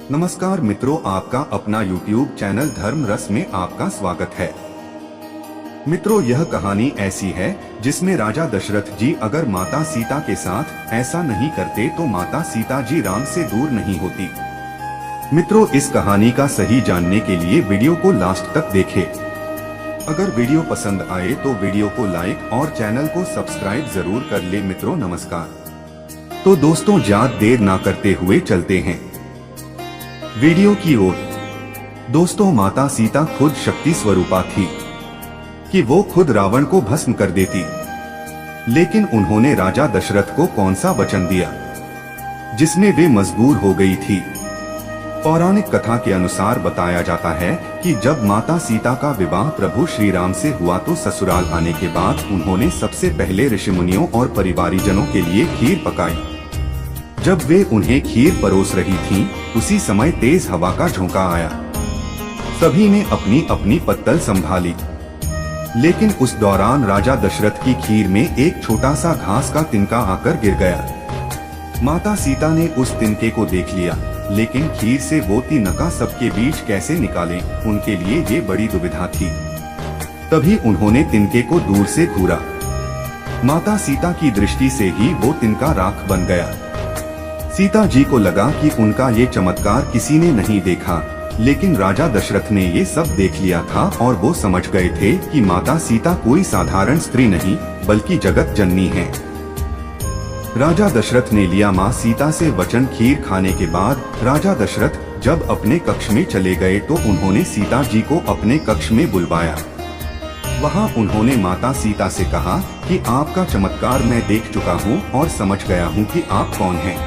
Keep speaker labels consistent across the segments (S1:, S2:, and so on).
S1: नमस्कार मित्रों, आपका अपना YouTube चैनल धर्म रस में आपका स्वागत है। मित्रों, यह कहानी ऐसी है जिसमें राजा दशरथ जी अगर माता सीता के साथ ऐसा नहीं करते तो माता सीता जी राम से दूर नहीं होती। मित्रों, इस कहानी का सही जानने के लिए वीडियो को लास्ट तक देखें। अगर वीडियो पसंद आए तो वीडियो को लाइक और चैनल को सब्सक्राइब जरूर कर ले। मित्रों नमस्कार। तो दोस्तों, ज्यादा देर ना करते हुए चलते हैं वीडियो की ओर। दोस्तों, माता सीता खुद शक्ति स्वरूपा थी कि वो खुद रावण को भस्म कर देती, लेकिन उन्होंने राजा दशरथ को कौन सा वचन दिया जिसमें वे मजबूर हो गई थी। पौराणिक कथा के अनुसार बताया जाता है कि जब माता सीता का विवाह प्रभु श्री राम से हुआ तो ससुराल आने के बाद उन्होंने सबसे पहले ऋषि मुनियों और परिवारीजनों के लिए खीर पकाई। जब वे उन्हें खीर परोस रही थीं, उसी समय तेज हवा का झोंका आया। सभी ने अपनी अपनी पत्तल संभाली, लेकिन उस दौरान राजा दशरथ की खीर में एक छोटा सा घास का तिनका आकर गिर गया। माता सीता ने उस तिनके को देख लिया, लेकिन खीर से वो तिनका सबके बीच कैसे निकालें, उनके लिए ये बड़ी दुविधा थी। तभी उन्होंने तिनके को दूर से घूरा। माता सीता की दृष्टि से ही वो तिनका राख बन गया। सीता जी को लगा कि उनका ये चमत्कार किसी ने नहीं देखा, लेकिन राजा दशरथ ने ये सब देख लिया था और वो समझ गए थे कि माता सीता कोई साधारण स्त्री नहीं बल्कि जगत जननी है। राजा दशरथ ने लिया माँ सीता से वचन। खीर खाने के बाद राजा दशरथ जब अपने कक्ष में चले गए तो उन्होंने सीता जी को अपने कक्ष में बुलवाया। वहाँ उन्होंने माता सीता से कहा कि आपका चमत्कार मैं देख चुका हूँ और समझ गया हूँ कि आप कौन हैं।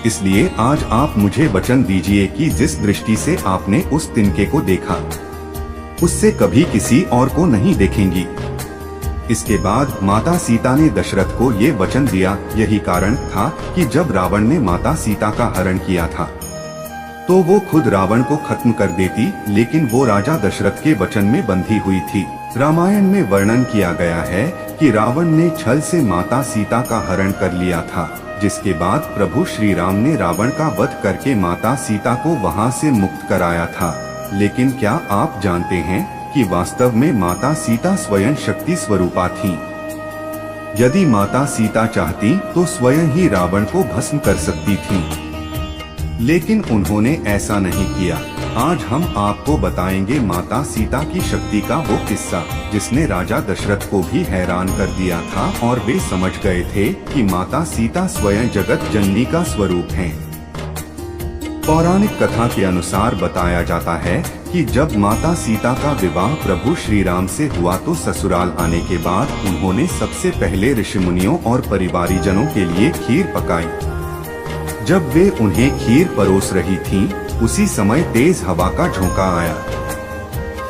S1: इसलिए आज आप मुझे वचन दीजिए कि जिस दृष्टि से आपने उस तिनके को देखा, उससे कभी किसी और को नहीं देखेंगी। इसके बाद माता सीता ने दशरथ को ये वचन दिया। यही कारण था कि जब रावण ने माता सीता का हरण किया था तो वो खुद रावण को खत्म कर देती, लेकिन वो राजा दशरथ के वचन में बंधी हुई थी। रामायण में वर्णन किया गया है कि रावण ने छल से माता सीता का हरण कर लिया था, जिसके बाद प्रभु श्री राम ने रावण का वध करके माता सीता को वहां से मुक्त कराया था। लेकिन क्या आप जानते हैं कि वास्तव में माता सीता स्वयं शक्ति स्वरूपा थीं। यदि माता सीता चाहती तो स्वयं ही रावण को भस्म कर सकती थीं, लेकिन उन्होंने ऐसा नहीं किया। आज हम आपको बताएंगे माता सीता की शक्ति का वो किस्सा जिसने राजा दशरथ को भी हैरान कर दिया था और वे समझ गए थे कि माता सीता स्वयं जगत जननी का स्वरूप हैं। पौराणिक कथा के अनुसार बताया जाता है कि जब माता सीता का विवाह प्रभु श्री राम से हुआ तो ससुराल आने के बाद उन्होंने सबसे पहले ऋषि मुनियों और परिवारीजनों के लिए खीर पकाई। जब वे उन्हें खीर परोस रही थीं, उसी समय तेज हवा का झोंका आया।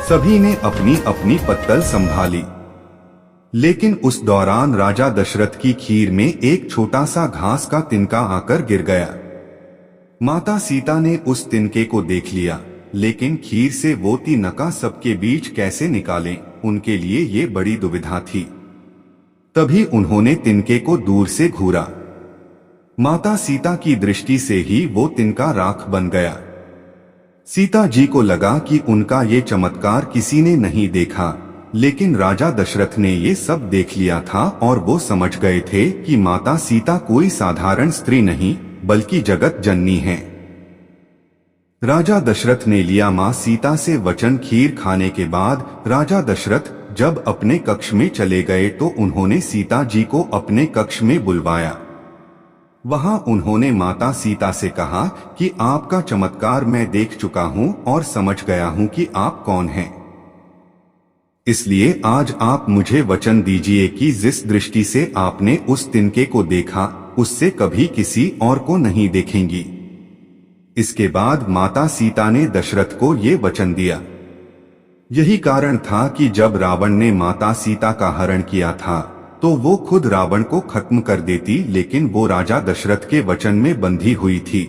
S1: सभी ने अपनी अपनी पत्तल संभाली, लेकिन उस दौरान राजा दशरथ की खीर में एक छोटा सा घास का तिनका आकर गिर गया। माता सीता ने उस तिनके को देख लिया, लेकिन खीर से वो तिनका सबके बीच कैसे निकालें, उनके लिए ये बड़ी दुविधा थी। तभी उन्होंने तिनके को दूर से घूरा। माता सीता की दृष्टि से ही वो तिनका राख बन गया। सीता जी को लगा कि उनका ये चमत्कार किसी ने नहीं देखा, लेकिन राजा दशरथ ने ये सब देख लिया था और वो समझ गए थे कि माता सीता कोई साधारण स्त्री नहीं बल्कि जगत जननी है। राजा दशरथ ने लिया माँ सीता से वचन। खीर खाने के बाद राजा दशरथ जब अपने कक्ष में चले गए तो उन्होंने सीता जी को अपने कक्ष में बुलवाया। वहां उन्होंने माता सीता से कहा कि आपका चमत्कार मैं देख चुका हूं और समझ गया हूं कि आप कौन हैं। इसलिए आज आप मुझे वचन दीजिए कि जिस दृष्टि से आपने उस तिनके को देखा, उससे कभी किसी और को नहीं देखेंगी। इसके बाद माता सीता ने दशरथ को ये वचन दिया। यही कारण था कि जब रावण ने माता सीता का हरण किया था तो वो खुद रावण को खत्म कर देती, लेकिन वो राजा दशरथ के वचन में बंधी हुई थी।